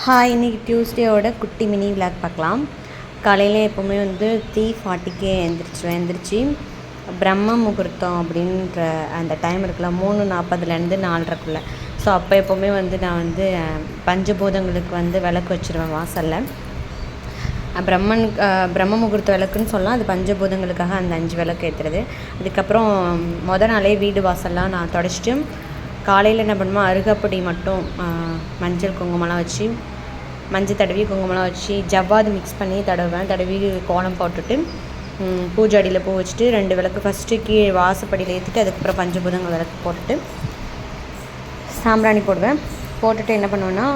Hi, இன்றைக்கி டியூஸ்டேவோட குட்டி mini vlog பார்க்கலாம். காலையில் எப்போவுமே 3:40க்கே எழுந்திரிச்சு பிரம்ம முகூர்த்தம் அப்படின்ற அந்த டைம் இருக்குல்ல, 3:40லேருந்து 4:30க்குள்ளே. ஸோ அப்போ எப்போவுமே நான் பஞ்சபூதங்களுக்கு விளக்கு வச்சுருவேன் வாசலில். பிரம்ம முகூர்த்த விளக்குன்னு சொல்லலாம். அது பஞ்சபூதங்களுக்காக அந்த 5 விளக்கு ஏற்றுறது. அதுக்கப்புறம் நாளே வீடு வாசல்லாம் நான் தொடச்சிட்டு காலையில் என்ன பண்ணுவேன், அருகப்பொடி மட்டும் மஞ்சள் குங்குமம்லாம் வச்சு மஞ்சள் தடவி குங்குமம்லாம் வச்சு ஜவ்வாது மிக்ஸ் பண்ணி தடவி கோலம் போட்டுட்டு பூஜை அடியில் பூ வச்சுட்டு 2 விளக்கு ஃபஸ்ட்டு கீழே வாசப்படியில் ஏற்றிட்டு அதுக்கப்புறம் பஞ்சபூதங்கள் விளக்கு போட்டுட்டு சாம்பிராணி போட்டுட்டு என்ன பண்ணுவேன்னா,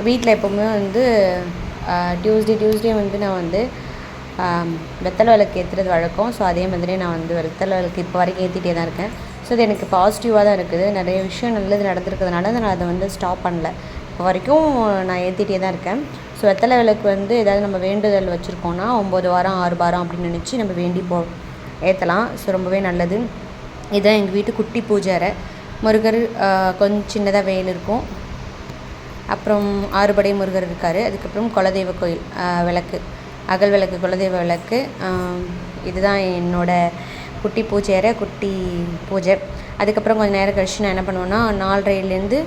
வீட்டில் எப்போவுமே டியூஸ்டே நான் வெத்தலை விளக்கு ஏற்றுறது வழக்கம். ஸோ அதே மாதிரி நான் வெத்தலை விளக்கு இப்போ வரைக்கும் ஏற்றிட்டே தான் இருக்கேன். ஸோ இது எனக்கு பாசிட்டிவாக தான் இருக்குது. நிறைய விஷயம் நல்லது நடந்திருக்கிறதுனால நான் அதை ஸ்டாப் பண்ணல. இப்போ வரைக்கும் நான் ஏற்றிட்டே தான் இருக்கேன். ஸோ வெத்தலை விளக்கு ஏதாவது நம்ம வேண்டுதல் வச்சுருக்கோன்னா 9 வாரம் 6 வாரம் அப்படின்னு நினச்சி நம்ம வேண்டி ஏற்றலாம். ஸோ ரொம்பவே நல்லது. இதுதான் எங்கள் வீட்டு குட்டி பூஜை அறை. முருகர் கொஞ்சம் சின்னதாக வேல் இருக்கும். அப்புறம் 6 படை முருகர் இருக்கார். அதுக்கப்புறம் குலதெய்வ கோயில் விளக்கு, அகல் விளக்கு, குலதெய்வ விளக்கு. இதுதான் என்னோடய குட்டி பூஜை அறை, குட்டி பூஜை. அதுக்கப்புறம் கொஞ்சம் நேரம் கழிச்சு நான் என்ன பண்ணுவேன்னா, 4:30லேருந்து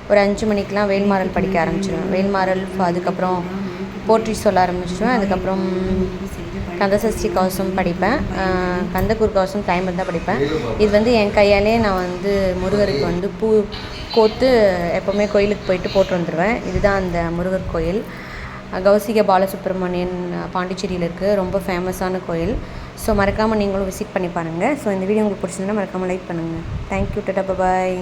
ஒரு 5 மணிக்கெலாம் வேல்மாறல் படிக்க ஆரம்பிச்சிடுவேன். வேல்மாறல், அதுக்கப்புறம் போற்றி சொல்ல ஆரம்பிச்சிடுவேன். அதுக்கப்புறம் கந்தசஷ்டி கவசம் படிப்பேன். கந்தக்கூர் கவசம் டைம் இருந்தால் படிப்பேன். இது என் கையாலே நான் முருகருக்கு பூ கோத்து எப்போவுமே கோயிலுக்கு போயிட்டு போட்டு வந்துடுவேன். இதுதான் அந்த முருகர் கோயில். கௌசிக பாலசுப்ரமணியன் பாண்டிச்சேரியில் இருக்குது. ரொம்ப ஃபேமஸான கோயில். ஸோ மறக்காமல் நீங்களும் விசிட் பண்ணி பாருங்கள். ஸோ இந்த வீடியோ உங்களுக்கு பிடிச்சிருந்தா மறக்காமல் லைக் பண்ணுங்கள். தேங்க்யூ, டாடா, பாய்.